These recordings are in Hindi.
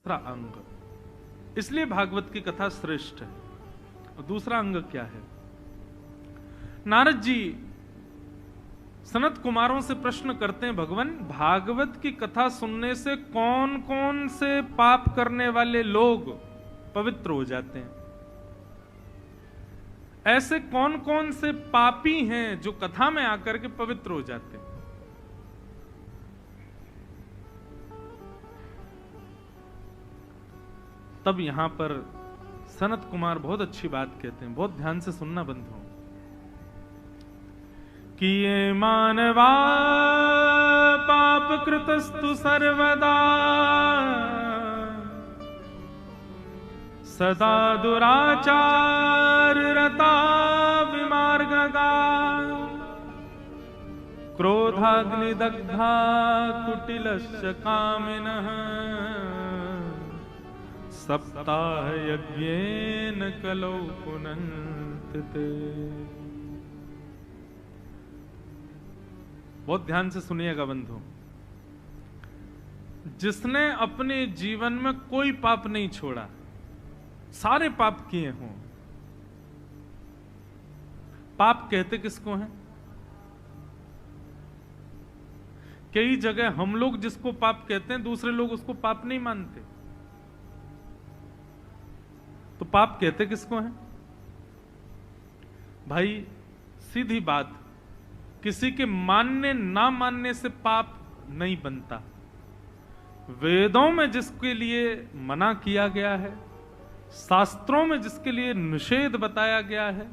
दूसरा अंग, इसलिए भागवत की कथा श्रेष्ठ है। और दूसरा अंग क्या है? नारद जी सनत कुमारों से प्रश्न करते हैं, भगवान भागवत की कथा सुनने से कौन कौन से पाप करने वाले लोग पवित्र हो जाते हैं? ऐसे कौन कौन से पापी हैं जो कथा में आकर के पवित्र हो जाते हैं? तब यहां पर सनत कुमार बहुत अच्छी बात कहते हैं, बहुत ध्यान से सुनना बंधुओं, कि ये मानवा पाप कृतस्तु सर्वदा सदा दुराचार रता विमार्गगा क्रोधाग्निदग्धा कुटिलस्य कामिनः सप्ताह यज्ञेन कलौ पुनन्ति। बहुत ध्यान से सुनिएगा बंधु, जिसने अपने जीवन में कोई पाप नहीं छोड़ा, सारे पाप किए हों। पाप कहते किसको हैं? कई जगह हम लोग जिसको पाप कहते हैं दूसरे लोग उसको पाप नहीं मानते, तो पाप कहते किसको हैं? भाई सीधी बात, किसी के मानने ना मानने से पाप नहीं बनता। वेदों में जिसके लिए मना किया गया है, शास्त्रों में जिसके लिए निषेध बताया गया है,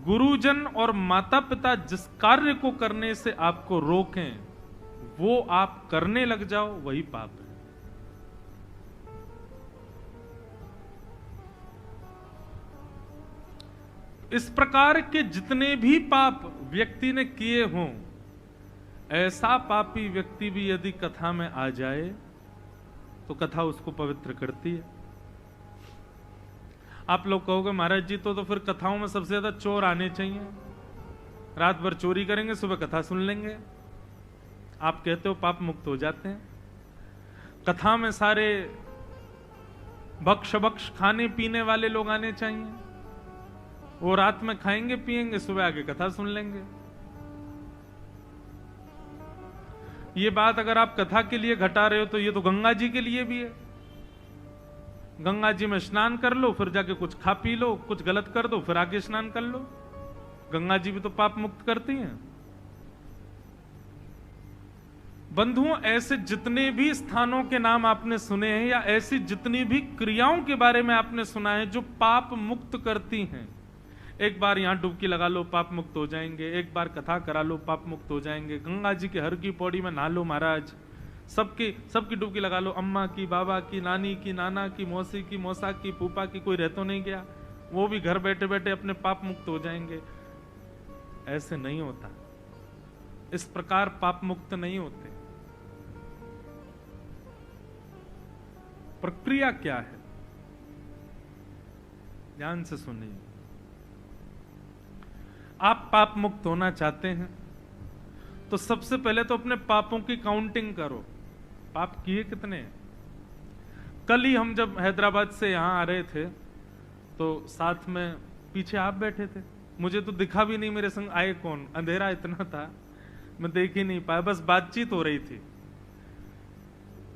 गुरुजन और माता पिता जिस कार्य को करने से आपको रोकें वो आप करने लग जाओ, वही पाप है। इस प्रकार के जितने भी पाप व्यक्ति ने किए हों, ऐसा पापी व्यक्ति भी यदि कथा में आ जाए तो कथा उसको पवित्र करती है। आप लोग कहोगे महाराज जी तो फिर कथाओं में सबसे ज्यादा चोर आने चाहिए, रात भर चोरी करेंगे सुबह कथा सुन लेंगे, आप कहते हो पाप मुक्त हो जाते हैं। कथा में सारे भक्ष खाने पीने वाले लोग आने चाहिए, वो रात में खाएंगे पिएंगे, सुबह आके कथा सुन लेंगे। ये बात अगर आप कथा के लिए घटा रहे हो तो ये तो गंगा जी के लिए भी है। गंगा जी में स्नान कर लो, फिर जाके कुछ खा पी लो, कुछ गलत कर दो, फिर आगे स्नान कर लो। गंगा जी भी तो पाप मुक्त करती हैं। बंधुओं, ऐसे जितने भी स्थानों के नाम आपने सुने हैं या ऐसी जितनी भी क्रियाओं के बारे में आपने सुना है जो पाप मुक्त करती हैं, एक बार यहां डुबकी लगा लो पाप मुक्त हो जाएंगे, एक बार कथा करा लो पाप मुक्त हो जाएंगे, गंगा जी के हर की पौड़ी में नहा लो महाराज, सबकी डुबकी लगा लो, अम्मा की, बाबा की, नानी की, नाना की, मौसी की, मौसा की, फूफा की, कोई रह तो नहीं गया, वो भी घर बैठे बैठे अपने पाप मुक्त हो जाएंगे। ऐसे नहीं होता, इस प्रकार पाप मुक्त नहीं होते। प्रक्रिया क्या है? ध्यान से सुनिए। आप पाप मुक्त होना चाहते हैं तो सबसे पहले तो अपने पापों की काउंटिंग करो, पाप किए कितने हैं। कल ही हम जब हैदराबाद से यहां आ रहे थे तो साथ में पीछे आप बैठे थे, मुझे तो दिखा भी नहीं मेरे संग आए कौन, अंधेरा इतना था मैं देख ही नहीं पाया, बस बातचीत हो रही थी।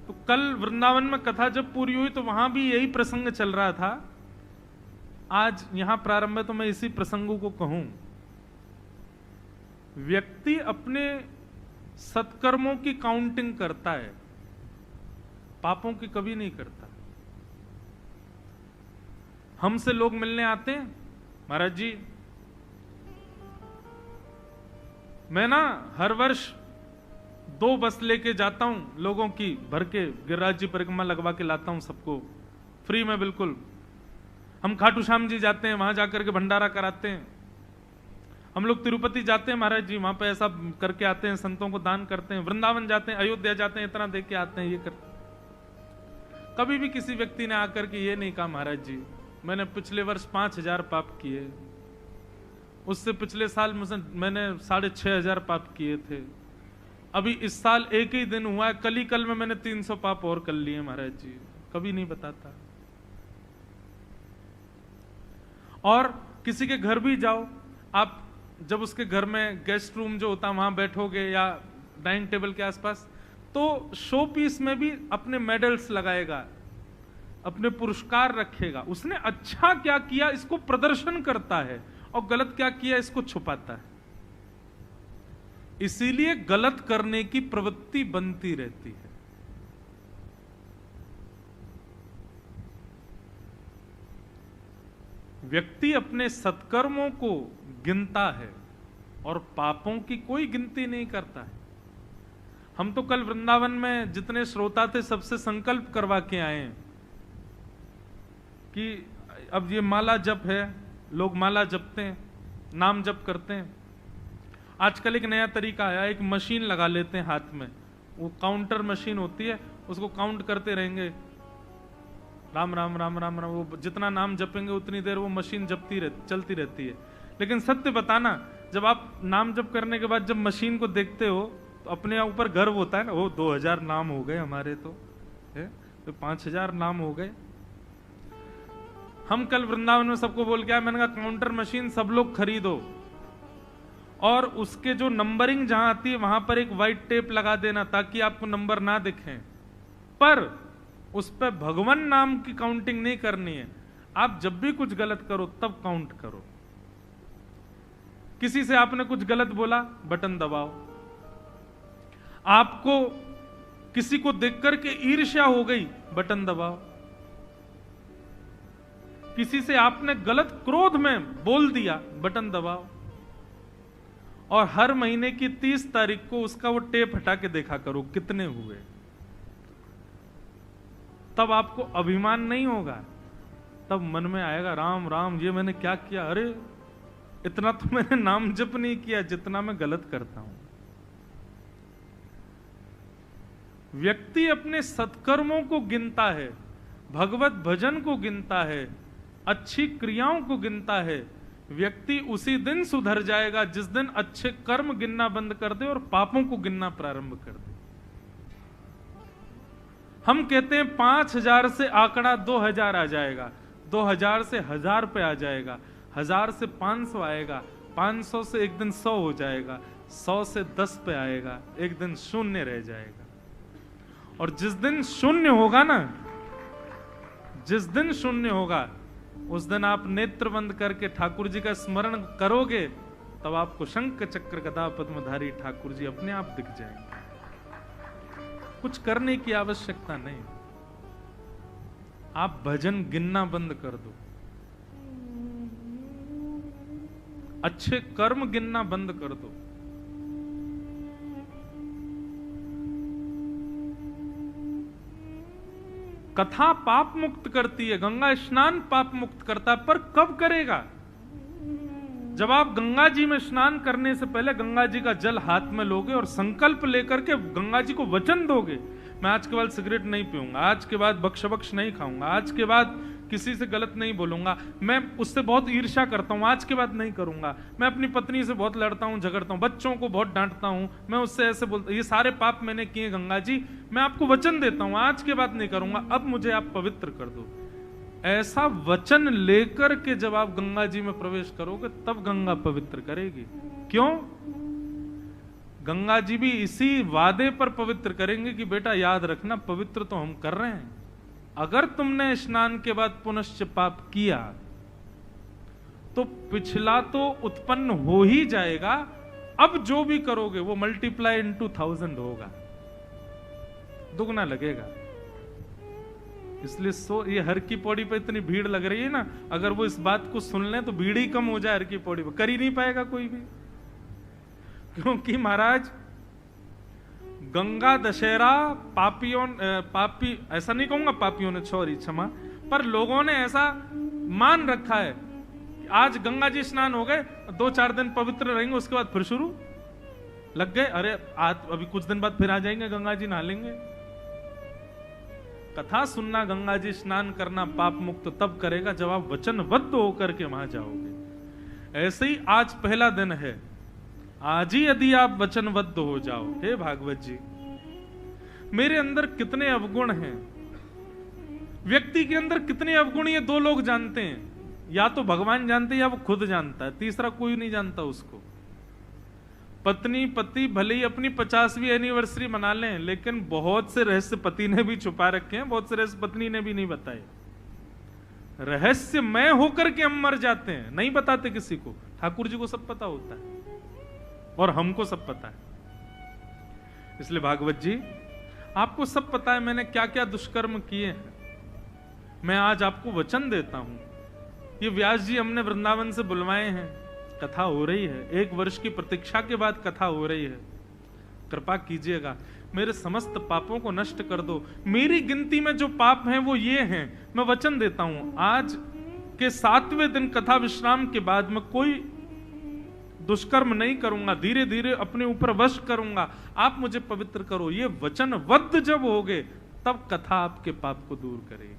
तो कल वृंदावन में कथा जब पूरी हुई तो वहां भी यही प्रसंग चल रहा था। आज यहां प्रारंभ है तो मैं इसी प्रसंगों को कहूं। व्यक्ति अपने सत्कर्मों की काउंटिंग करता है, पापों की कभी नहीं करता। हमसे लोग मिलने आते हैं, महाराज जी मैं ना हर वर्ष 2 बस लेके जाता हूं लोगों की, भर के गिरिराज जी परिक्रमा लगवा के लाता हूं सबको फ्री में बिल्कुल। हम खाटू श्याम जी जाते हैं, वहां जाकर के भंडारा कराते हैं। हम लोग तिरुपति जाते हैं महाराज जी, वहां पे ऐसा करके आते हैं, संतों को दान करते हैं। वृंदावन जाते हैं, अयोध्या जाते हैं, इतना दे के आते हैं, ये करते। कभी भी किसी व्यक्ति ने आकर के ये नहीं कहा महाराज जी मैंने पिछले वर्ष 5000 पाप किए, उससे पिछले साल मैंने 6500 पाप किए थे, अभी इस साल एक ही दिन हुआ है, कल में मैंने 300 पाप और कर लिए महाराज जी। कभी नहीं बताता। और किसी के घर भी जाओ आप, जब उसके घर में गेस्ट रूम जो होता है वहां बैठोगे या डाइनिंग टेबल के आसपास, तो शो पीस में भी अपने मेडल्स लगाएगा, अपने पुरस्कार रखेगा। उसने अच्छा क्या किया इसको प्रदर्शन करता है और गलत क्या किया इसको छुपाता है। इसीलिए गलत करने की प्रवृत्ति बनती रहती है। व्यक्ति अपने सत्कर्मों को गिनता है और पापों की कोई गिनती नहीं करता है। हम तो कल वृंदावन में जितने श्रोता थे सबसे संकल्प करवा के आए हैं कि अब ये माला जप है, लोग माला जपते हैं, नाम जप करते हैं। आजकल एक नया तरीका आया, एक मशीन लगा लेते हैं हाथ में, वो काउंटर मशीन होती है, उसको काउंट करते रहेंगे, राम राम राम राम राम, वो जितना नाम जपेंगे उतनी देर वो मशीन चलती रहती है। लेकिन सत्य बताना, जब आप नाम जप करने के बाद जब मशीन को देखते हो तो अपने ऊपर गर्व होता है ना, वो 2000 नाम हो गए हमारे, तो 5000 नाम हो गए। हम कल वृंदावन में सबको बोल के आए, मैंने कहा काउंटर मशीन सब लोग खरीदो और उसके जो नंबरिंग जहां आती है वहां पर एक व्हाइट टेप लगा देना ताकि आपको नंबर ना दिखें, पर उस पर भगवान नाम की काउंटिंग नहीं करनी है। आप जब भी कुछ गलत करो तब काउंट करो। किसी से आपने कुछ गलत बोला, बटन दबाओ। आपको किसी को देख करके ईर्ष्या हो गई, बटन दबाओ। किसी से आपने गलत क्रोध में बोल दिया, बटन दबाओ। और हर महीने की 30 तारीख को उसका वो टेप हटा के देखा करो कितने हुए। तब आपको अभिमान नहीं होगा, तब मन में आएगा राम राम ये मैंने क्या किया, अरे इतना तो मैंने नाम जप नहीं किया जितना मैं गलत करता हूं। व्यक्ति अपने सत्कर्मों को गिनता है, भगवत भजन को गिनता है, अच्छी क्रियाओं को गिनता है। व्यक्ति उसी दिन सुधर जाएगा जिस दिन अच्छे कर्म गिनना बंद कर दे और पापों को गिनना प्रारंभ कर दे। हम कहते हैं 5000 से आंकड़ा 2000 आ जाएगा, 2000 से 1000 पे आ जाएगा, 1000 से 500 आएगा, 500 से एक दिन 100 हो जाएगा, 100 से 10 पे आएगा, एक दिन 0 रह जाएगा। और जिस दिन 0 होगा ना, जिस दिन 0 होगा उस दिन आप नेत्र बंद करके ठाकुर जी का स्मरण करोगे, तब आपको शंख चक्र गदा पद्मधारी ठाकुर जी अपने आप दिख जाएंगे। कुछ करने की आवश्यकता नहीं, आप भजन गिनना बंद कर दो, अच्छे कर्म गिनना बंद कर दो। कथा पाप मुक्त करती है, गंगा स्नान पाप मुक्त करता है, पर कब करेगा? जब आप गंगा जी में स्नान करने से पहले गंगा जी का जल हाथ में लोगे और संकल्प लेकर के गंगा जी को वचन दोगे, मैं आज के बाद सिगरेट नहीं पीऊंगा, आज के बाद बक्ष नहीं खाऊंगा, आज के बाद किसी से गलत नहीं बोलूंगा, मैं उससे बहुत ईर्ष्या करता हूं, आज के बाद नहीं करूंगा, मैं अपनी पत्नी से बहुत लड़ता हूं, झगड़ता हूं, बच्चों को बहुत डांटता हूं, मैं उससे ऐसे बोलता, ये सारे पाप मैंने किए गंगा जी, मैं आपको वचन देता हूं आज के बाद नहीं करूंगा, अब मुझे आप पवित्र कर दो। ऐसा वचन लेकर के जब आप गंगा जी में प्रवेश करोगे तब गंगा पवित्र करेगी। क्यों? गंगा जी भी इसी वादे पर पवित्र करेंगे कि बेटा याद रखना पवित्र तो हम कर रहे हैं, अगर तुमने स्नान के बाद पुनश्च पाप किया तो पिछला तो उत्पन्न हो ही जाएगा, अब जो भी करोगे वो मल्टीप्लाई इनटू 1000 होगा, दुगना लगेगा। इसलिए ये हर की पौड़ी पे इतनी भीड़ लग रही है ना, अगर वो इस बात को सुन लें तो भीड़ ही कम हो जाए हर की पौड़ी पे, कर ही नहीं पाएगा कोई भी। क्योंकि महाराज गंगा दशहरा पापी ऐसा नहीं कहूंगा, पापियों ने सॉरी क्षमा, पर लोगों ने ऐसा मान रखा है कि आज गंगा जी स्नान हो गए, 2-4 दिन पवित्र रहेंगे, उसके बाद फिर शुरू लग गए, अरे आज अभी कुछ दिन बाद फिर आ जाएंगे गंगा जी नहा लेंगे। कथा सुनना, गंगा जी स्नान करना पाप मुक्त तब करेगा जब आप वचनबद्ध होकर के वहां जाओगे। ऐसे ही आज पहला दिन है, आज ही यदि आप वचनबद्ध हो जाओ, हे भागवत जी मेरे अंदर कितने अवगुण हैं, व्यक्ति के अंदर कितने अवगुण ये दो लोग जानते हैं, या तो भगवान जानते हैं या वो खुद जानता है, तीसरा कोई नहीं जानता उसको। पत्नी पति भले ही अपनी 50वीं एनिवर्सरी मना लें, लेकिन बहुत से रहस्य पति ने भी छुपा रखे हैं, बहुत से रहस्य पत्नी ने भी नहीं बताए। रहस्यमय होकर के हम मर जाते हैं, नहीं बताते किसी को। ठाकुर जी को सब पता होता है और हमको सब पता है। इसलिए भागवत जी, आपको सब पता है मैंने क्या क्या दुष्कर्म किए हैं। मैं आज आपको वचन देता हूं। ये व्यास जी हमने वृंदावन से बुलवाए हैं, कथा हो रही है, 1 वर्ष की प्रतीक्षा के बाद कथा हो रही है। कृपा कीजिएगा, मेरे समस्त पापों को नष्ट कर दो। मेरी गिनती में जो पाप हैं वो ये हैं। मैं वचन देता हूं, आज के 7वें दिन कथा विश्राम के बाद मैं कोई दुष्कर्म नहीं करूंगा, धीरे धीरे अपने ऊपर वश करूंगा। आप मुझे पवित्र करो। ये वचनबद्ध जब होगे तब कथा आपके पाप को दूर करेगी।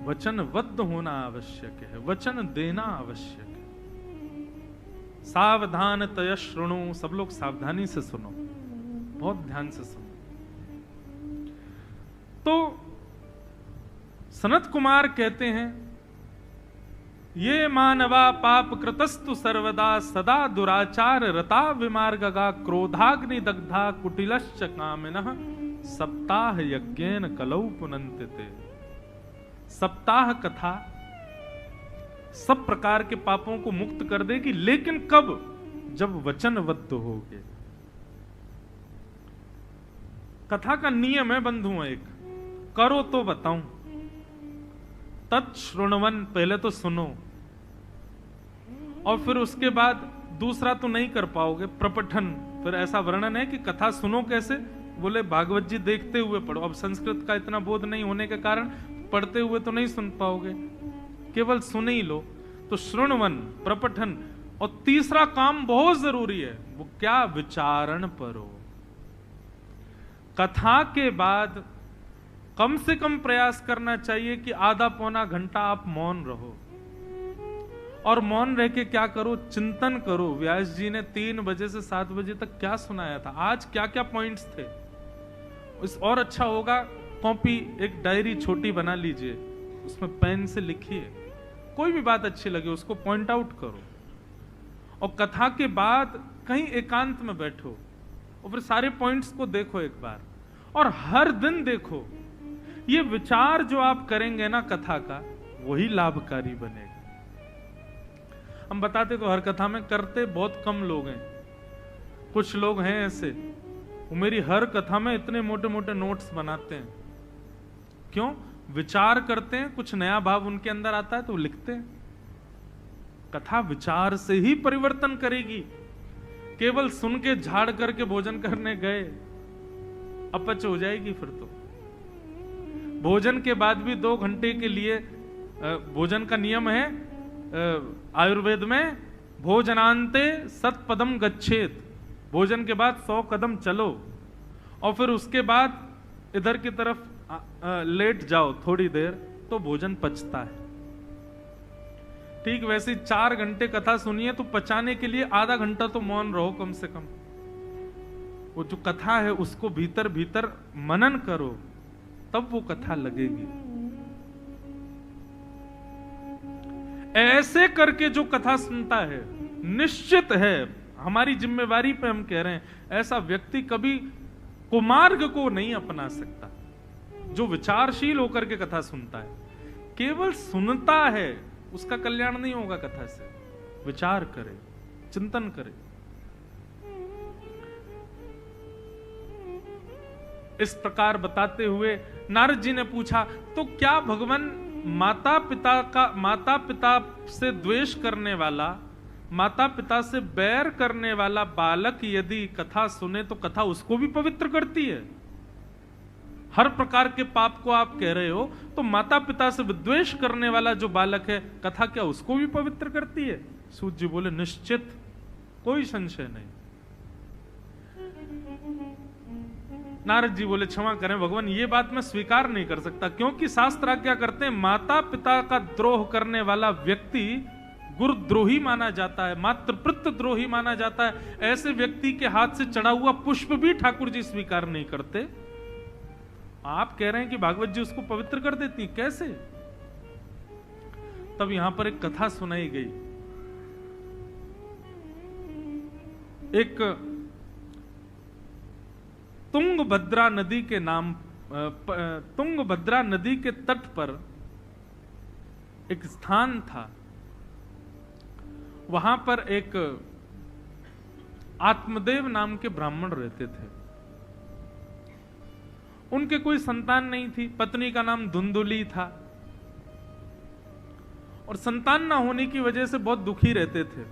वचनबद्ध होना आवश्यक है, वचन देना आवश्यक है। सावधान तय श्रृणु, सब लोग सावधानी से सुनो, बहुत ध्यान से सुनो। तो सनत कुमार कहते हैं, ये मानवा पाप कृतस्तु सर्वदा सदा दुराचार रता विमार्गगा क्रोधाग्नि दग्धा कुटिलश्च कामिनः सप्ताह यज्ञेन कलौ पुनन्तिते। सप्ताह कथा सब प्रकार के पापों को मुक्त कर देगी, लेकिन कब? जब वचनबद्ध होगे। कथा का नियम है बंधुओं, एक करो तो बताऊं, तत्श्रुण्वन, पहले तो सुनो, और फिर उसके बाद दूसरा तो नहीं कर पाओगे, प्रपठन। फिर ऐसा वर्णन है कि कथा सुनो कैसे, बोले भागवत जी देखते हुए पढ़ो। अब संस्कृत का इतना बोध नहीं होने के कारण पढ़ते हुए तो नहीं सुन पाओगे, केवल सुन ही लो। तो श्रृणवन, प्रपठन, और तीसरा काम बहुत जरूरी है, वो क्या? विचारण परो। कथा के बाद कम से कम प्रयास करना चाहिए कि आधा पौना घंटा आप मौन रहो, और मौन रह के क्या करो? चिंतन करो। व्यास जी ने 3 बजे से 7 बजे तक क्या सुनाया था, आज क्या क्या पॉइंट्स थे। इस और अच्छा होगा, कॉपी, एक डायरी छोटी बना लीजिए, उसमें पेन से लिखिए, कोई भी बात अच्छी लगे उसको पॉइंट आउट करो। और कथा के बाद कहीं एकांत में बैठो और फिर सारे पॉइंट्स को देखो एक बार, और हर दिन देखो। ये विचार जो आप करेंगे ना कथा का, वही लाभकारी बनेगा। हम बताते तो हर कथा में, करते बहुत कम लोग हैं। कुछ लोग हैं ऐसे, वो मेरी हर कथा में इतने मोटे मोटे नोट्स बनाते हैं। क्यों? विचार करते हैं, कुछ नया भाव उनके अंदर आता है तो लिखते हैं। कथा विचार से ही परिवर्तन करेगी। केवल सुन के झाड़ करके भोजन करने गए, अपच हो जाएगी फिर तो। भोजन के बाद भी 2 घंटे के लिए, भोजन का नियम है आयुर्वेद में, भोजनांते 100 पदम गच्छेत। भोजन के बाद 100 कदम चलो, और फिर उसके बाद इधर की तरफ लेट जाओ थोड़ी देर, तो भोजन पचता है। ठीक वैसे 4 घंटे कथा सुनिए तो पचाने के लिए आधा घंटा तो मौन रहो कम से कम। वो जो कथा है उसको भीतर भीतर मनन करो, तब वो कथा लगेगी। ऐसे करके जो कथा सुनता है, निश्चित है, हमारी जिम्मेवारी पे हम कह रहे हैं, ऐसा व्यक्ति कभी कुमार्ग को नहीं अपना सकता। जो विचारशील होकर के कथा सुनता है, केवल सुनता है, उसका कल्याण नहीं होगा कथा से। विचार करे, चिंतन करे। इस प्रकार बताते हुए नारद जी ने पूछा, तो क्या भगवान माता पिता से द्वेष करने वाला, माता पिता से बैर करने वाला बालक यदि कथा सुने तो कथा उसको भी पवित्र करती है? हर प्रकार के पाप को आप कह रहे हो, तो माता पिता से विद्वेष करने वाला जो बालक है, कथा क्या उसको भी पवित्र करती है? सूत जी बोले, निश्चित, कोई संशय नहीं। नारद जी बोले, क्षमा करें भगवान, ये बात मैं स्वीकार नहीं कर सकता, क्योंकि शास्त्र क्या करते हैं, माता पिता का द्रोह करने वाला व्यक्ति गुरुद्रोही माना जाता है, मातृप्रत्य द्रोही माना जाता है, ऐसे व्यक्ति के हाथ से चढ़ा हुआ पुष्प भी ठाकुर जी स्वीकार नहीं करते। आप कह रहे हैं कि भागवत जी उसको पवित्र कर देती, कैसे? तब यहां पर एक कथा सुनाई गई। एक तुंगभद्रा नदी के नाम, तुंगभद्रा नदी के तट पर एक स्थान था। वहां पर एक आत्मदेव नाम के ब्राह्मण रहते थे। उनके कोई संतान नहीं थी, पत्नी का नाम धुंधुली था, और संतान ना होने की वजह से बहुत दुखी रहते थे।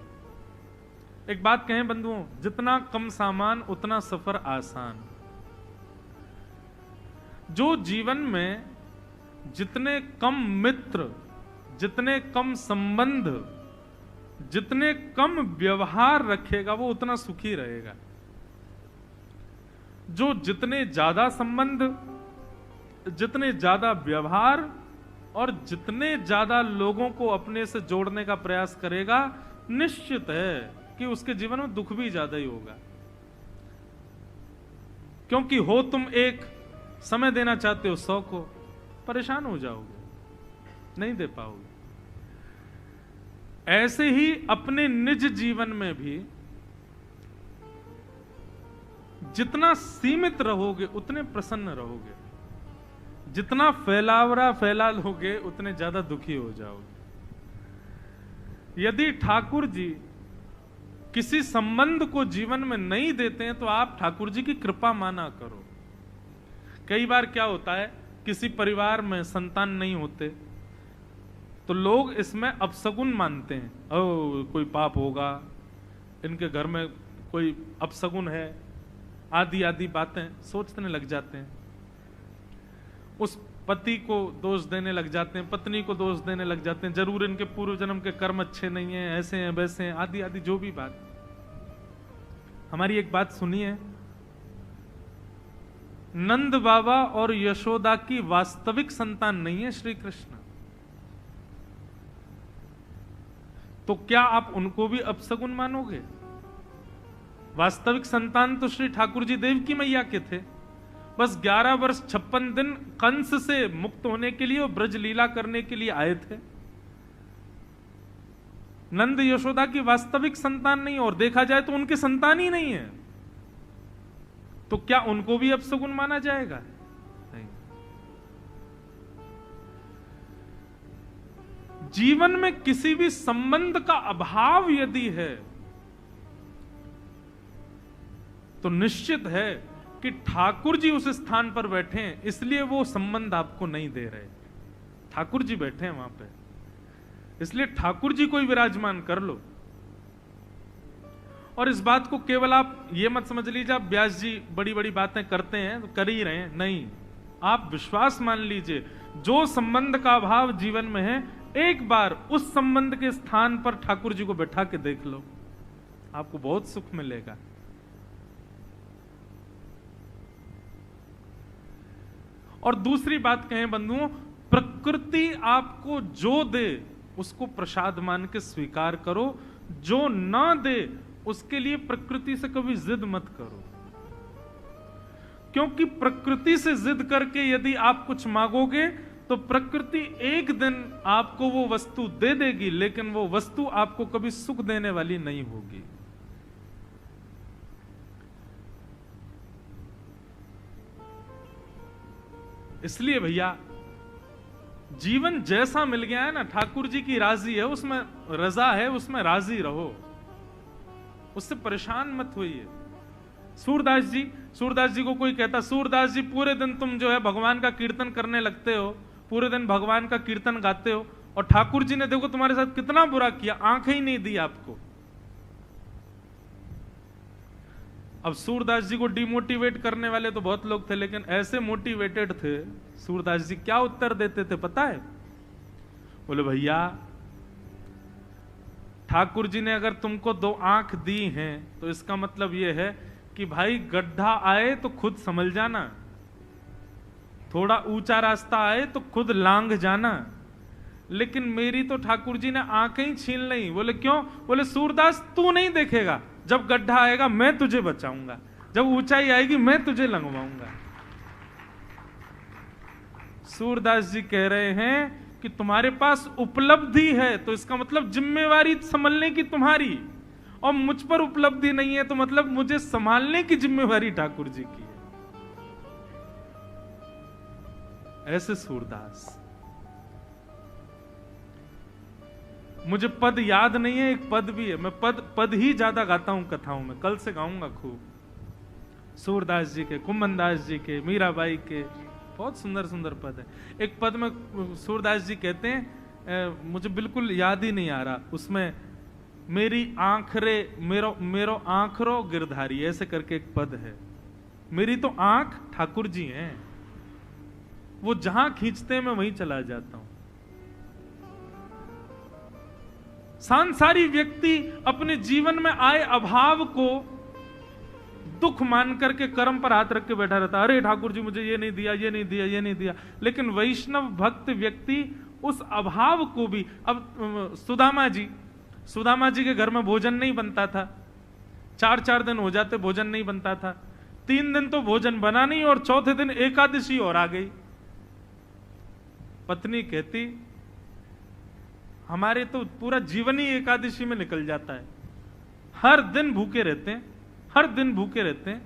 एक बात कहें बंधुओं, जितना कम सामान उतना सफर आसान। जो जीवन में जितने कम मित्र, जितने कम संबंध, जितने कम व्यवहार रखेगा वो उतना सुखी रहेगा। जो जितने ज्यादा संबंध, जितने ज्यादा व्यवहार और जितने ज्यादा लोगों को अपने से जोड़ने का प्रयास करेगा, निश्चित है कि उसके जीवन में दुख भी ज्यादा ही होगा। क्योंकि हो तुम एक, समय देना चाहते हो 100 को, परेशान हो जाओगे, नहीं दे पाओगे। ऐसे ही अपने निज जीवन में भी जितना सीमित रहोगे उतने प्रसन्न रहोगे, जितना फैलावरा फैला लोगे उतने ज्यादा दुखी हो जाओगे। यदि ठाकुर जी किसी संबंध को जीवन में नहीं देते हैं तो आप ठाकुर जी की कृपा माना करो। कई बार क्या होता है, किसी परिवार में संतान नहीं होते तो लोग इसमें अपशगुन मानते हैं, ओ कोई पाप होगा, इनके घर में कोई अपशगुन है, आदि आदि बातें सोचने लग जाते हैं। उस पति को दोष देने लग जाते हैं, पत्नी को दोष देने लग जाते हैं, जरूर इनके पूर्व जन्म के कर्म अच्छे नहीं हैं, ऐसे हैं वैसे हैं, आदि आदि जो भी बात। हमारी एक बात सुनिए, नंद बाबा और यशोदा की वास्तविक संतान नहीं है श्री कृष्ण, तो क्या आप उनको भी अपशगुन मानोगे? वास्तविक संतान तो श्री ठाकुर जी देव की मैया के थे। बस 11 वर्ष 56 दिन कंस से मुक्त होने के लिए और ब्रज लीला करने के लिए आए थे। नंद यशोदा की वास्तविक संतान नहीं, और देखा जाए तो उनकी संतान ही नहीं है, तो क्या उनको भी अपशगुन माना जाएगा? नहीं। जीवन में किसी भी संबंध का अभाव यदि है तो निश्चित है कि ठाकुर जी उस स्थान पर बैठे हैं, इसलिए वो संबंध आपको नहीं दे रहे। ठाकुर जी बैठे हैं वहां पे, इसलिए ठाकुर जी को ही विराजमान कर लो। और इस बात को केवल आप ये मत समझ लीजिए आप व्यास जी बड़ी बड़ी बातें करते हैं तो कर ही रहे हैं, नहीं। आप विश्वास मान लीजिए, जो संबंध का अभाव जीवन में है, एक बार उस संबंध के स्थान पर ठाकुर जी को बैठा के देख लो, आपको बहुत सुख मिलेगा। और दूसरी बात कहें बंधुओं, प्रकृति आपको जो दे उसको प्रसाद मान के स्वीकार करो, जो ना दे उसके लिए प्रकृति से कभी जिद मत करो। क्योंकि प्रकृति से जिद करके यदि आप कुछ मांगोगे तो प्रकृति एक दिन आपको वो वस्तु दे देगी, लेकिन वो वस्तु आपको कभी सुख देने वाली नहीं होगी। इसलिए भैया जीवन जैसा मिल गया है ना, ठाकुर जी की राजी है उसमें, रजा है उसमें, राजी रहो, उससे परेशान मत होइए। सूरदास जी को कोई कहता, सूरदास जी पूरे दिन तुम जो है भगवान का कीर्तन करने लगते हो, पूरे दिन भगवान का कीर्तन गाते हो, और ठाकुर जी ने देखो तुम्हारे साथ कितना बुरा किया, आंखें ही नहीं दी आपको। अब सूरदास जी को डिमोटिवेट करने वाले तो बहुत लोग थे, लेकिन ऐसे मोटिवेटेड थे सूरदास जी, क्या उत्तर देते थे पता है? बोले भैया ठाकुर जी ने अगर तुमको 2 आंख दी हैं तो इसका मतलब यह है कि भाई गड्ढा आए तो खुद संभल जाना, थोड़ा ऊंचा रास्ता आए तो खुद लांग जाना, लेकिन मेरी तो ठाकुर जी ने आंखें ही छीन ली। बोले क्यों? बोले सूरदास तू नहीं देखेगा, जब गड्ढा आएगा मैं तुझे बचाऊंगा, जब ऊंचाई आएगी मैं तुझे लंघवाऊंगा। सूरदास जी कह रहे हैं कि तुम्हारे पास उपलब्धि है तो इसका मतलब जिम्मेवारी संभलने की तुम्हारी, और मुझ पर उपलब्धि नहीं है तो मतलब मुझे संभालने की जिम्मेवारी ठाकुर जी की है। ऐसे सूरदास। मुझे पद याद नहीं है, एक पद भी है, मैं पद ही ज्यादा गाता हूं कथाओं में, कल से गाऊंगा खूब। सूरदास जी के, कुम्भनदास जी के, मीराबाई के, बहुत सुंदर सुंदर पद है। एक पद में सूरदास जी कहते हैं, मुझे बिल्कुल याद ही नहीं आ रहा, उसमें मेरी आंखरे मेरो आंखरो गिरधारी, ऐसे करके एक पद है। मेरी तो आंख ठाकुर जी हैं, वो जहां खींचते हैं मैं वहीं चला जाता हूं। सांसारी व्यक्ति अपने जीवन में आए अभाव को दुख मान करके कर्म पर हाथ रख के बैठा रहता, अरे ठाकुर जी मुझे ये नहीं दिया, ये नहीं दिया, ये नहीं दिया। लेकिन वैष्णव भक्त व्यक्ति उस अभाव को भी, अब सुदामा जी के घर में भोजन नहीं बनता था, 4 दिन हो जाते भोजन नहीं बनता था, 3 दिन तो भोजन बना नहीं और चौथे दिन एकादशी और आ गई। पत्नी कहती हमारे तो पूरा जीवन ही एकादशी में निकल जाता है, हर दिन भूखे रहते हैं, हर दिन भूखे रहते हैं।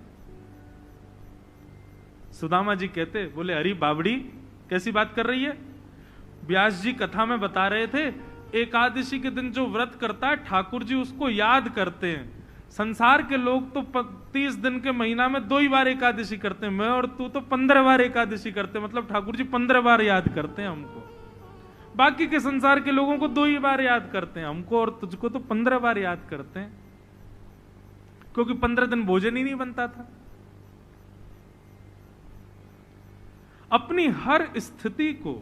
सुदामा जी कहते, बोले अरे बावड़ी कैसी बात कर रही है? व्यास जी कथा में बता रहे थे एकादशी के दिन जो व्रत करता है ठाकुर जी उसको याद करते हैं। संसार के लोग तो 30 दिन के महीना में 2 ही बार एकादशी करते हैं, मैं और तू तो 15 बार एकादशी करते हैं, मतलब ठाकुर जी 15 बार याद करते हैं हमको। बाकी के संसार के लोगों को 2 ही बार याद करते हैं, हमको और तुझको तो 15 बार याद करते हैं, क्योंकि 15 दिन भोजन ही नहीं बनता था। अपनी हर स्थिति को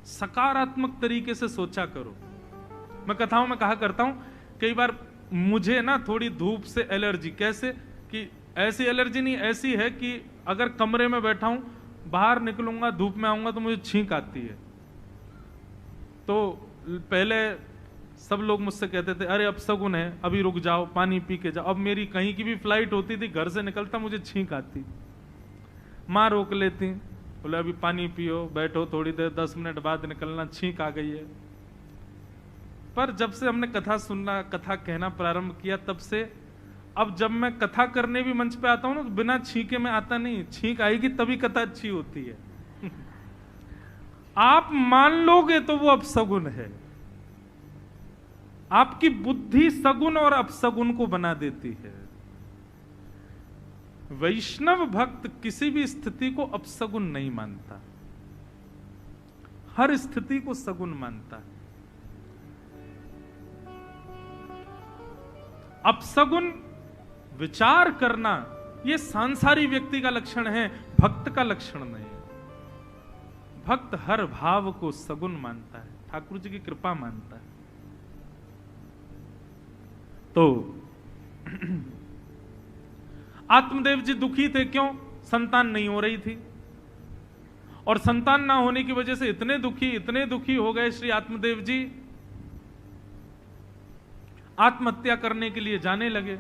सकारात्मक तरीके से सोचा करो। मैं कथाओं में कहा करता हूं, कई बार मुझे ना थोड़ी धूप से एलर्जी, कैसे कि ऐसी एलर्जी नहीं, ऐसी है कि अगर कमरे में बैठा हूं, बाहर निकलूंगा धूप में आऊंगा तो मुझे छींक आती है। तो पहले सब लोग मुझसे कहते थे अरे अब शगुन है, अभी रुक जाओ, पानी पी के जाओ। अब मेरी कहीं की भी फ्लाइट होती थी, घर से निकलता मुझे छींक आती, माँ रोक लेती, बोले अभी पानी पियो, बैठो थोड़ी देर, 10 मिनट बाद निकलना, छींक आ गई है। पर जब से हमने कथा सुनना, कथा कहना प्रारंभ किया, तब से अब जब मैं कथा करने भी मंच पे आता हूं ना तो बिना छींके में आता नहीं, छींक आएगी तभी कथा अच्छी होती है। आप मान लोगे तो वो अपसगुन है, आपकी बुद्धि सगुन और अपसगुन को बना देती है। वैष्णव भक्त किसी भी स्थिति को अपसगुन नहीं मानता, हर स्थिति को सगुन मानता है। अपसगुन विचार करना यह सांसारी व्यक्ति का लक्षण है, भक्त का लक्षण नहीं है। भक्त हर भाव को सगुन मानता है, ठाकुर जी की कृपा मानता है। तो आत्मदेव जी दुखी थे, क्यों? संतान नहीं हो रही थी, और संतान ना होने की वजह से इतने दुखी हो गए श्री आत्मदेव जी, आत्महत्या करने के लिए जाने लगे।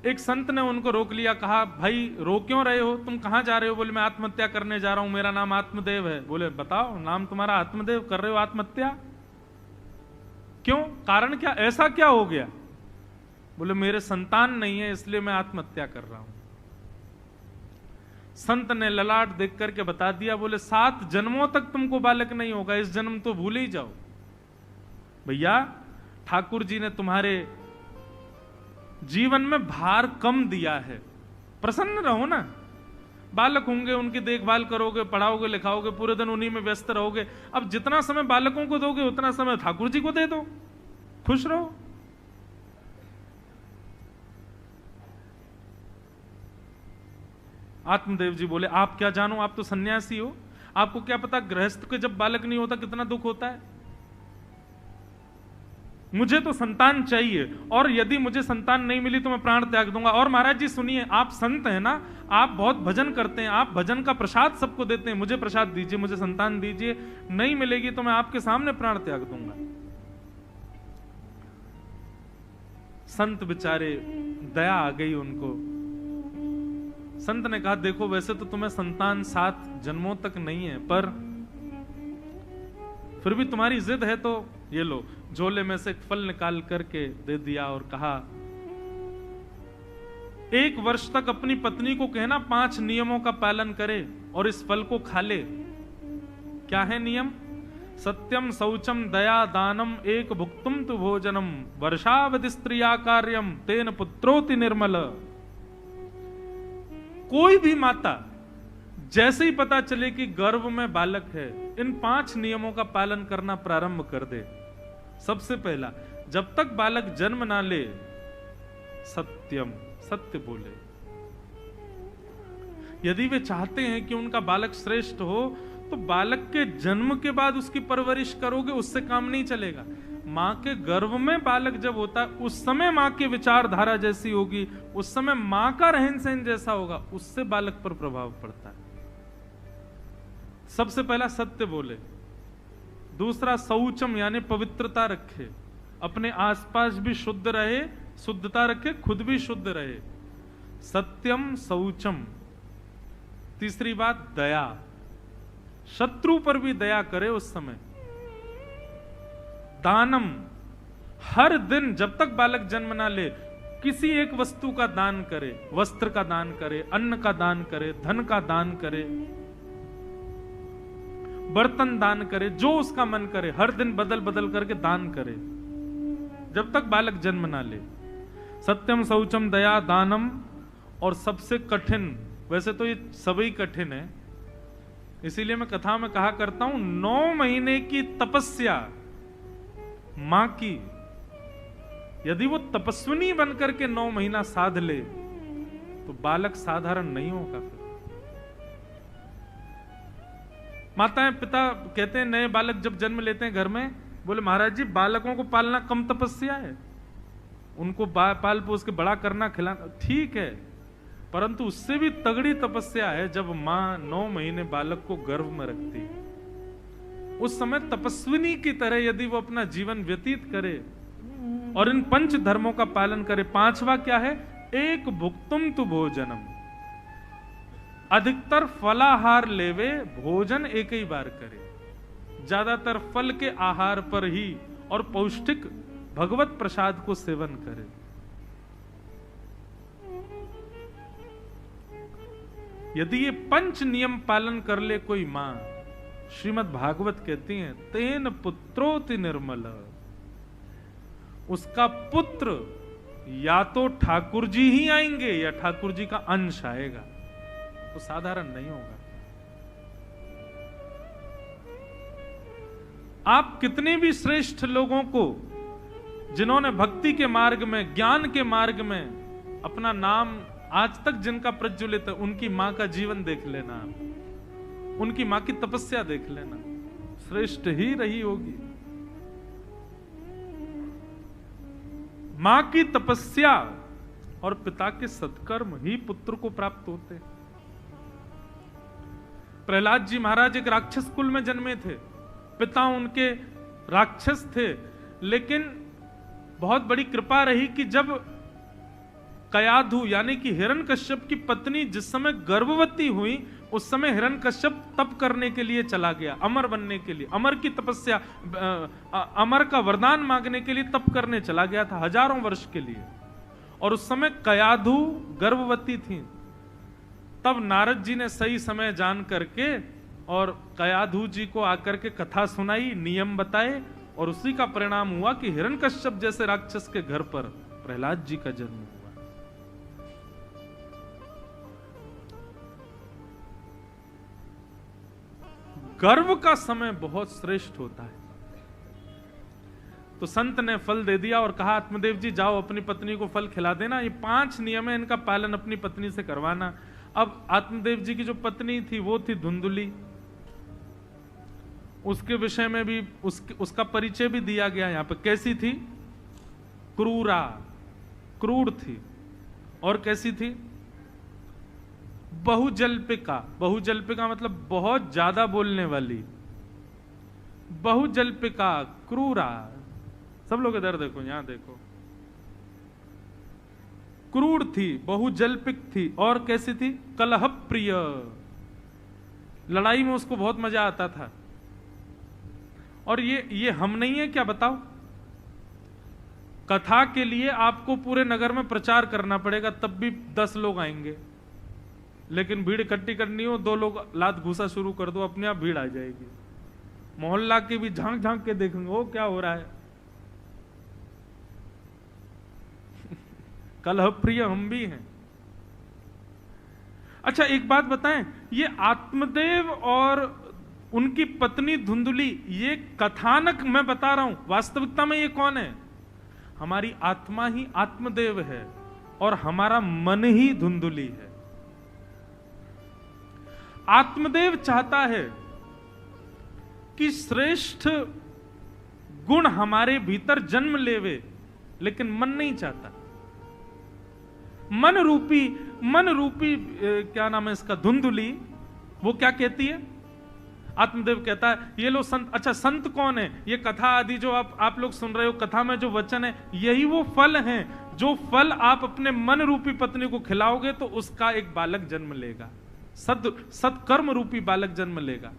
एक संत ने उनको रोक लिया, कहा भाई रो क्यों रहे हो, तुम कहां जा रहे हो? बोले मैं आत्महत्या करने जा रहा हूं, मेरा नाम आत्मदेव है। बोले बताओ, नाम तुम्हारा आत्मदेव, कर रहे हो आत्महत्या? क्यों, कारण क्या, ऐसा क्या हो गया? बोले मेरे संतान नहीं है इसलिए मैं आत्महत्या कर रहा हूं। संत ने ललाट देख करके बता दिया, बोले 7 जन्मों तक तुमको बालक नहीं होगा, इस जन्म तो भूल ही जाओ। भैया ठाकुर जी ने तुम्हारे जीवन में भार कम दिया है, प्रसन्न रहो ना। बालक होंगे, उनकी देखभाल करोगे, पढ़ाओगे लिखाओगे, पूरे दिन उन्हीं में व्यस्त रहोगे। अब जितना समय बालकों को दोगे उतना समय ठाकुर जी को दे दो, खुश रहो। आत्मदेव जी बोले आप क्या जानो, आप तो सन्यासी हो, आपको क्या पता गृहस्थ के जब बालक नहीं होता कितना दुख होता है। मुझे तो संतान चाहिए, और यदि मुझे संतान नहीं मिली तो मैं प्राण त्याग दूंगा। और महाराज जी सुनिए, आप संत हैं ना, आप बहुत भजन करते हैं, आप भजन का प्रसाद सबको देते हैं, मुझे प्रसाद दीजिए, मुझे संतान दीजिए, नहीं मिलेगी तो मैं आपके सामने प्राण त्याग दूंगा। संत बेचारे, दया आ गई उनको। संत ने कहा, देखो वैसे तो तुम्हें संतान 7 जन्मों तक नहीं है, पर फिर भी तुम्हारी जिद है तो ये लो। झोले में से एक फल निकाल करके दे दिया और कहा, 1 वर्ष तक अपनी पत्नी को कहना 5 नियमों का पालन करे और इस फल को खा ले। क्या है नियम? सत्यम शौचम दया दानम एक भुक्तुम तु भोजनम वर्षावधि स्त्रिया कार्यम तेन पुत्रोति निर्मल। कोई भी माता जैसे ही पता चले कि गर्भ में बालक है, इन 5 नियमों का पालन करना प्रारंभ कर दे। सबसे पहला, जब तक बालक जन्म ना ले, सत्यम, सत्य बोले। यदि वे चाहते हैं कि उनका बालक श्रेष्ठ हो, तो बालक के जन्म के बाद उसकी परवरिश करोगे, उससे काम नहीं चलेगा। मां के गर्भ में बालक जब होता है, उस समय मां की विचारधारा जैसी होगी, उस समय मां का रहन सहन जैसा होगा, उससे बालक पर प्रभाव पड़ता है। सबसे पहला सत्य बोले। दूसरा शौचम यानी पवित्रता रखे, अपने आसपास भी शुद्ध रहे, शुद्धता रखे, खुद भी शुद्ध रहे। सत्यम शौचम। तीसरी बात दया, शत्रु पर भी दया करे उस समय। दानम, हर दिन जब तक बालक जन्म ना ले, किसी एक वस्तु का दान करे, वस्त्र का दान करे, अन्न का दान करे, धन का दान करे, बर्तन दान करे, जो उसका मन करे, हर दिन बदल बदल करके दान करे जब तक बालक जन्म ना ले। सत्यम शौचम दया दानम। और सबसे कठिन, वैसे तो ये सभी कठिन है, इसीलिए मैं कथा में कहा करता हूं, 9 महीने की तपस्या मां की, यदि वो तपस्विनी बनकर के 9 महीना साध ले तो बालक साधारण नहीं होगा। फिर माताएं पिता कहते हैं, नए बालक जब जन्म लेते हैं घर में, बोले महाराज जी बालकों को पालना कम तपस्या है, उनको पाल पोस के बड़ा करना, खिलाना ठीक है, परंतु उससे भी तगड़ी तपस्या है जब मां 9 महीने बालक को गर्भ में रखती है। उस समय तपस्विनी की तरह यदि वो अपना जीवन व्यतीत करे और इन 5 धर्मों का पालन करे। 5वां क्या है? एक भुक्तुम तु भोजनम, अधिकतर फलाहार लेवे, भोजन एक ही बार करे। ज्यादातर फल के आहार पर ही और पौष्टिक भगवत प्रसाद को सेवन करे। यदि ये 5 नियम पालन कर ले कोई मां, श्रीमद् भागवत कहती है, तेन पुत्रोति निर्मल, उसका पुत्र या तो ठाकुर जी ही आएंगे या ठाकुर जी का अंश आएगा, तो साधारण नहीं होगा। आप कितने भी श्रेष्ठ लोगों को, जिन्होंने भक्ति के मार्ग में, ज्ञान के मार्ग में अपना नाम आज तक जिनका प्रज्वलित है, उनकी मां का जीवन देख लेना, उनकी मां की तपस्या देख लेना, श्रेष्ठ ही रही होगी। मां की तपस्या और पिता के सत्कर्म ही पुत्र को प्राप्त होते। प्रहलाद जी महाराज एक राक्षस कुल में जन्मे थे, पिता उनके राक्षस थे, लेकिन बहुत बड़ी कृपा रही कि जब कयाधु यानी कि हिरण्यकश्यप की पत्नी जिस समय गर्भवती हुई, उस समय हिरण्यकश्यप तप करने के लिए चला गया, अमर बनने के लिए, अमर की तपस्या, अमर का वरदान मांगने के लिए तप करने चला गया था हजारों वर्ष के लिए। और उस समय कयाधु गर्भवती थी। तब नारद जी ने सही समय जान करके और कयाधु जी को आकर के कथा सुनाई, नियम बताए, और उसी का परिणाम हुआ कि हिरण्यकश्यप जैसे राक्षस के घर पर प्रहलाद जी का जन्म हुआ। गर्भ का समय बहुत श्रेष्ठ होता है। तो संत ने फल दे दिया और कहा, आत्मदेव जी जाओ अपनी पत्नी को फल खिला देना, ये 5 नियम है, इनका पालन अपनी पत्नी से करवाना। अब आत्मदेव जी की जो पत्नी थी वो थी धुंधुली, उसके विषय में भी उसका परिचय भी दिया गया यहाँ पे। कैसी थी? क्रूरा, क्रूर थी। और कैसी थी? बहुजल्पिका। बहुजल्पिका मतलब बहुत ज्यादा बोलने वाली। बहुजल्पिका, क्रूरा। सब लोग इधर देखो, यहां देखो। क्रूर थी, बहुजल्पिक थी। और कैसी थी? कलह प्रिय। लड़ाई में उसको बहुत मजा आता था। और ये हम नहीं है क्या, बताओ? कथा के लिए आपको पूरे नगर में प्रचार करना पड़ेगा, तब भी 10 लोग आएंगे। लेकिन भीड़ इकट्ठी करनी हो, 2 लोग लात घुसा शुरू कर दो, अपने आप भीड़ आ जाएगी। मोहल्ला के भी झांक झांक के देखेंगे, वो क्या हो रहा है। कलह प्रिय हम भी हैं। अच्छा एक बात बताएं, ये आत्मदेव और उनकी पत्नी धुंधुली, ये कथानक मैं बता रहा हूं, वास्तविकता में ये कौन है? हमारी आत्मा ही आत्मदेव है और हमारा मन ही धुंधुली है। आत्मदेव चाहता है कि श्रेष्ठ गुण हमारे भीतर जन्म लेवे, लेकिन मन नहीं चाहता। मन रूपी क्या नाम है इसका, धुंधुली, वो क्या कहती है? आत्मदेव कहता है ये लो संत। अच्छा संत कौन है? ये कथा आदि जो आप लोग सुन रहे हो, कथा में जो वचन है, यही वो फल हैं। जो फल आप अपने मन रूपी पत्नी को खिलाओगे तो उसका एक बालक जन्म लेगा, सत्कर्म रूपी बालक जन्म लेगा।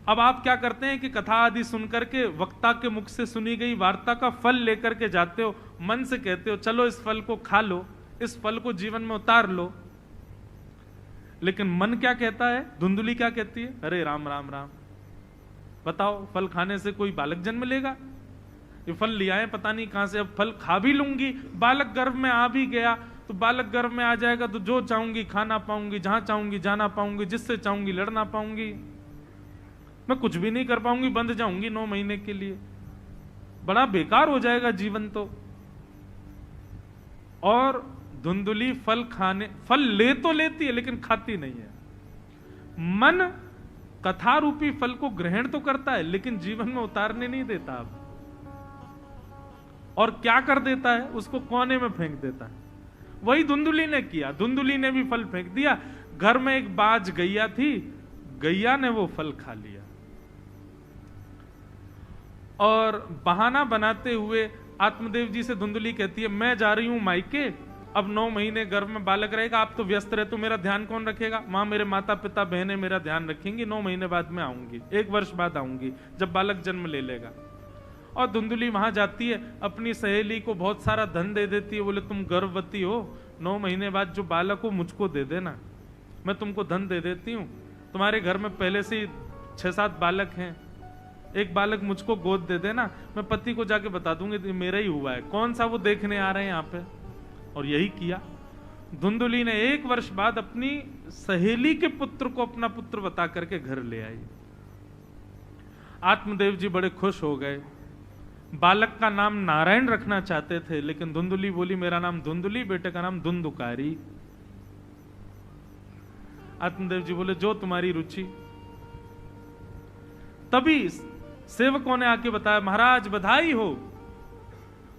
अब आप क्या करते हैं कि कथा आदि सुनकर के वक्ता के मुख से सुनी गई वार्ता का फल लेकर के जाते हो, मन से कहते हो चलो इस फल को खा लो, इस फल को जीवन में उतार लो। लेकिन मन क्या कहता है? धुंधुली क्या कहती है? अरे राम राम राम, बताओ फल खाने से कोई बालक जन्म लेगा? ये फल लिया है पता नहीं कहां से, अब फल खा भी लूंगी, बालक गर्भ में आ भी गया तो बालक गर्भ में आ जाएगा तो जो चाहूंगी खाना पाऊंगी, जहां चाहूंगी जाना पाऊंगी, जिससे चाहूंगी लड़ना पाऊंगी, मैं कुछ भी नहीं कर पाऊंगी, बंध जाऊंगी 9 महीने के लिए। बड़ा बेकार हो जाएगा जीवन तो। और धुंधुली फल ले तो लेती है लेकिन खाती नहीं है। मन कथा रूपी फल को ग्रहण तो करता है लेकिन जीवन में उतारने नहीं देता। अब और क्या कर देता है? उसको कोने में फेंक देता है। वही धुंधुली ने किया। धुंधुली ने भी फल फेंक दिया। घर में एक बाज गैया थी, गैया ने वो फल खा लिया। और बहाना बनाते हुए आत्मदेव जी से धुंधुली कहती है मैं जा रही हूं मायके, अब 9 महीने गर्भ में बालक रहेगा, आप तो व्यस्त रहे तो मेरा ध्यान कौन रखेगा? मां मेरे माता पिता बहनें मेरा ध्यान रखेंगी, 9 महीने बाद में आऊंगी, 1 वर्ष बाद आऊंगी जब बालक जन्म ले लेगा। और धुंधुली वहां जाती है, अपनी सहेली को बहुत सारा धन दे देती है, बोले तुम गर्भवती हो, 9 महीने बाद जो बालक हो मुझको दे देना, मैं तुमको धन दे देती हूँ, तुम्हारे घर में पहले से ही 6-7 बालक हैं, एक बालक मुझको गोद दे देना, मैं पति को जाके बता दूंगी मेरा ही हुआ है, कौन सा वो देखने आ रहे हैं यहाँ पे। और यही किया। धुंधुली ने 1 वर्ष बाद अपनी सहेली के पुत्र को अपना पुत्र बता करके घर ले आई। आत्मदेव जी बड़े खुश हो गए। बालक का नाम नारायण रखना चाहते थे लेकिन धुंधुली बोली मेरा नाम धुंधुली, बेटे का नाम धुंधुकारी। आत्मदेव जी बोले जो तुम्हारी रुचि। तभी सेवकों ने आके बताया महाराज बधाई हो,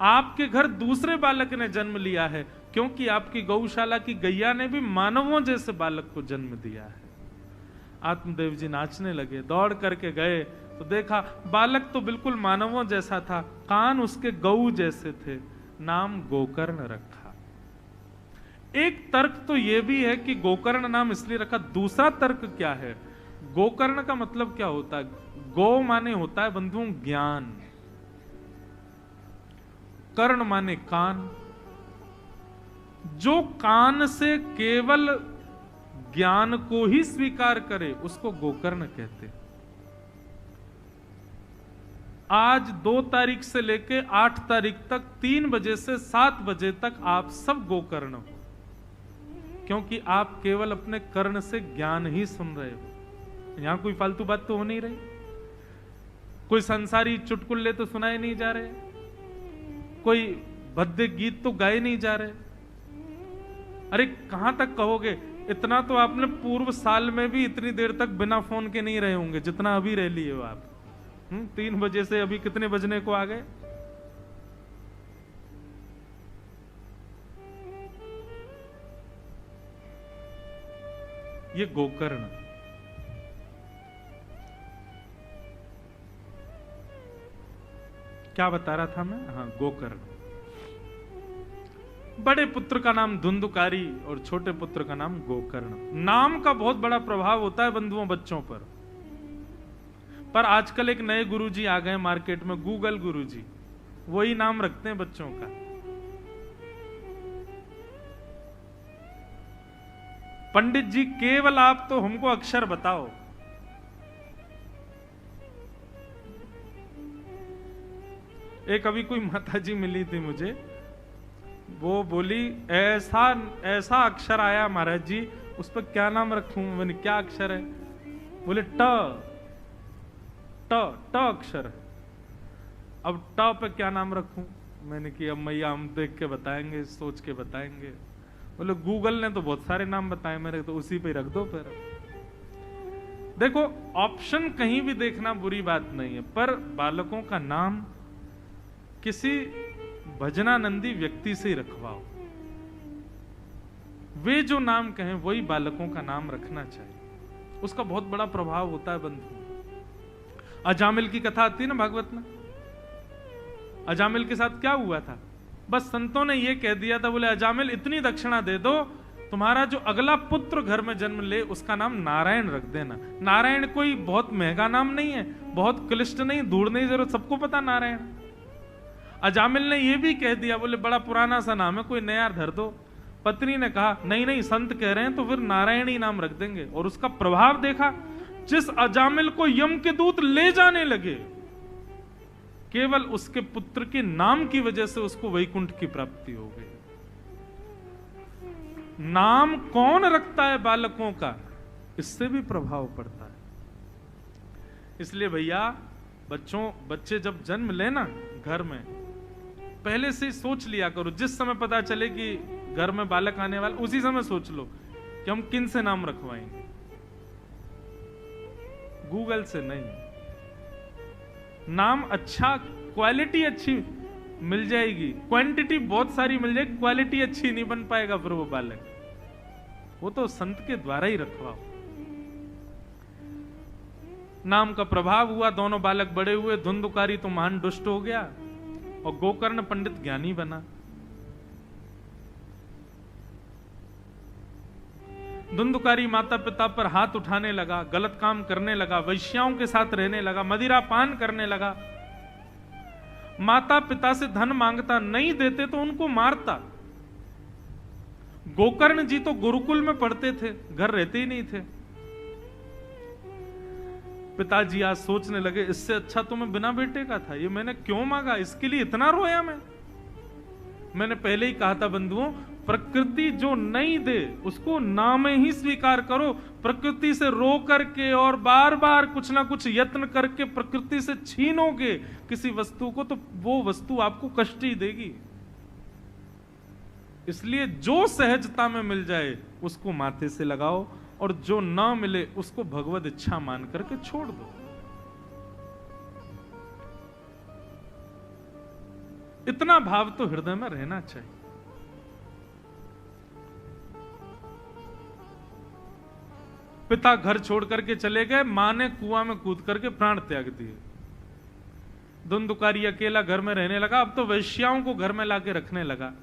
आपके घर दूसरे बालक ने जन्म लिया है, क्योंकि आपकी गौशाला की गैया ने भी मानवों जैसे बालक को जन्म दिया है। आत्मदेव जी नाचने लगे, दौड़ करके गए तो देखा बालक तो बिल्कुल मानवों जैसा था, कान उसके गऊ जैसे थे, नाम गोकर्ण रखा। एक तर्क तो यह भी है कि गोकर्ण नाम इसलिए रखा। दूसरा तर्क क्या है? गोकर्ण का मतलब क्या होता है? गो माने होता है बंधुओं ज्ञान, कर्ण माने कान। जो कान से केवल ज्ञान को ही स्वीकार करे उसको गोकर्ण कहते। आज 2 तारीख से लेके 8 तारीख तक 3 बजे से 7 बजे तक आप सब गोकर्ण हो, क्योंकि आप केवल अपने कर्ण से ज्ञान ही सुन रहे हो। यहां कोई फालतू बात तो हो नहीं रही, कोई संसारी चुटकुल्ले तो सुनाए नहीं जा रहे, कोई भद्दे गीत तो गाए नहीं जा रहे। अरे कहां तक कहोगे? इतना तो आपने पूर्व साल में भी इतनी देर तक बिना फोन के नहीं रहे होंगे जितना अभी रह लिए हो आप। 3 बजे से अभी कितने बजने को आ गए? ये गोकर्ण। क्या बता रहा था मैं? हाँ, गोकर्ण। बड़े पुत्र का नाम धुंधुकारी और छोटे पुत्र का नाम गोकर्ण। नाम का बहुत बड़ा प्रभाव होता है बंधुओं बच्चों पर आजकल एक नए गुरुजी आ गए मार्केट में, गूगल गुरुजी, वही नाम रखते हैं बच्चों का। पंडित जी केवल आप तो हमको अक्षर बताओ। एक अभी कोई माता जी मिली थी मुझे, वो बोली ऐसा ऐसा अक्षर आया महाराज जी, उस पर क्या नाम रखूं? मैंने क्या अक्षर है? बोले ट ट ट अक्षर है। अब ट पे क्या नाम रखूं? मैंने कि अब मैया हम देख के बताएंगे, सोच के बताएंगे। बोले गूगल ने तो बहुत सारे नाम बताए मेरे, तो उसी पे रख दो फिर। देखो, ऑप्शन कहीं भी देखना बुरी बात नहीं है, पर बालकों का नाम किसी भजनानंदी व्यक्ति से ही रखवाओ। वे जो नाम कहें वही बालकों का नाम रखना चाहिए, उसका बहुत बड़ा प्रभाव होता है बंधु। अजामिल की कथा आती है ना भागवत में। अजामिल के साथ क्या हुआ था? बस संतों ने यह कह दिया था, बोले अजामिल इतनी दक्षिणा दे दो, तुम्हारा जो अगला पुत्र घर में जन्म ले उसका नाम नारायण रख देना। नारायण कोई बहुत महंगा नाम नहीं है, बहुत क्लिष्ट नहीं, ढूंढने की जरूरत, सबको पता नारायण। अजामिल ने यह भी कह दिया, बोले बड़ा पुराना सा नाम है, कोई नया धर दो। पत्नी ने कहा नहीं नहीं, संत कह रहे हैं तो फिर नारायण ही नाम रख देंगे। और उसका प्रभाव देखा, जिस अजामिल को यम के दूत ले जाने लगे, केवल उसके पुत्र के नाम की वजह से उसको वैकुंठ की प्राप्ति हो गई। नाम कौन रखता है बालकों का, इससे भी प्रभाव पड़ता है। इसलिए भैया बच्चे जब जन्म लेना घर में, पहले से सोच लिया करो। जिस समय पता चले कि घर में बालक आने वाला, उसी समय सोच लो कि हम किन से नाम रखवाएंगे। गूगल से नहीं। नाम अच्छा, क्वालिटी अच्छी मिल जाएगी, क्वांटिटी बहुत सारी मिल जाएगी, क्वालिटी अच्छी नहीं बन पाएगा फिर वो बालक। वो तो संत के द्वारा ही रखवाओ। नाम का प्रभाव हुआ, दोनों बालक बड़े हुए। धुंधुकारी तो महान दुष्ट हो गया और गोकर्ण पंडित ज्ञानी बना। धुंधुकारी माता पिता पर हाथ उठाने लगा, गलत काम करने लगा, वैश्याओं के साथ रहने लगा, मदिरा पान करने लगा। माता पिता से धन मांगता, नहीं देते तो उनको मारता। गोकर्ण जी तो गुरुकुल में पढ़ते थे, घर रहते ही नहीं थे। पिताजी आज सोचने लगे, इससे अच्छा तो मैं बिना बेटे का था, ये मैंने क्यों मांगा, इसके लिए इतना रोया मैंने पहले ही कहा था बंधुओं, प्रकृति जो नहीं दे उसको ना में ही स्वीकार करो। प्रकृति से रो करके और बार बार कुछ ना कुछ यत्न करके प्रकृति से छीनोगे किसी वस्तु को, तो वो वस्तु आपको कष्ट ही देगी। इसलिए जो सहजता में मिल जाए उसको माथे से लगाओ, और जो ना मिले उसको भगवत इच्छा मान करके छोड़ दो। इतना भाव तो हृदय में रहना चाहिए। पिता घर छोड़ करके चले गए, मां ने कुआं में कूद करके प्राण त्याग दिए। धुंधुकारी अकेला घर में रहने लगा। अब तो वैश्याओं को घर में लाके रखने लगा।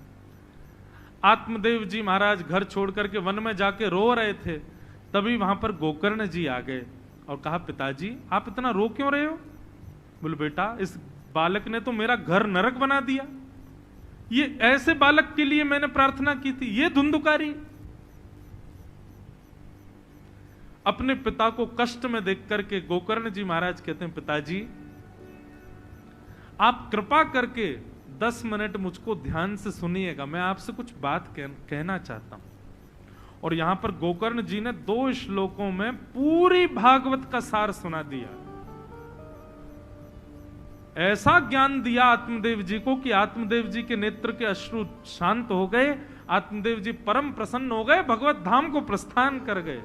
आत्मदेव जी महाराज घर छोड़ करके वन में जाके रो रहे थे, तभी वहां पर गोकर्ण जी आ गए और कहा, पिताजी आप इतना रो क्यों रहे हो? बोले बेटा, इस बालक ने तो मेरा घर नरक बना दिया। ये ऐसे बालक के लिए मैंने प्रार्थना की थी, ये धुंधुकारी। अपने पिता को कष्ट में देख करके गोकर्ण जी महाराज कहते हैं, पिताजी आप कृपा करके 10 मिनट मुझको ध्यान से सुनिएगा, मैं आपसे कुछ बात कहना चाहता हूं। और यहां पर गोकर्ण जी ने 2 श्लोकों में पूरी भागवत का सार सुना दिया। ऐसा ज्ञान दिया आत्मदेव जी को कि आत्मदेव जी के नेत्र के अश्रु शांत हो गए। आत्मदेव जी परम प्रसन्न हो गए, भगवत धाम को प्रस्थान कर गए।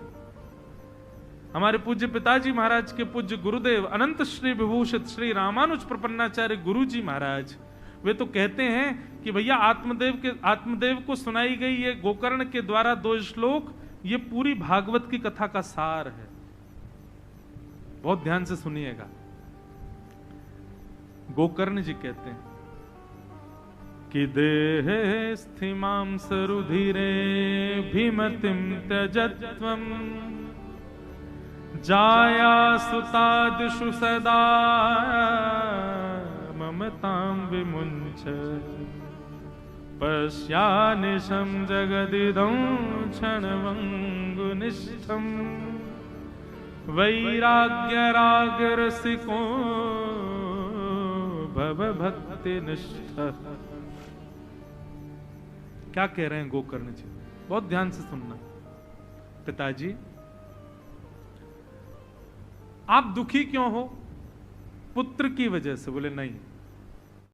हमारे पूज्य पिताजी महाराज के पूज्य गुरुदेव अनंत श्री विभूषित श्री रामानुज प्रपन्नाचार्य गुरु जी महाराज, वे तो कहते हैं कि भैया आत्मदेव को सुनाई गई ये गोकर्ण के द्वारा 2 श्लोक, ये पूरी भागवत की कथा का सार है। बहुत ध्यान से सुनिएगा। गोकर्ण जी कहते हैं कि देहे स्थिमां सरुधिरे भीमतिं त्यजत्वम् जाया सुतादिषु सदा ममतां विमुञ्च पश्यानिशं जगदिदं क्षणभङ्गुनिष्ठम् वैराग्यरागरसिको भवभक्तिनिष्ठः। क्या कह रहे हैं गोकर्ण जी? बहुत ध्यान से सुनना। पिताजी, आप दुखी क्यों हो? पुत्र की वजह से? बोले नहीं,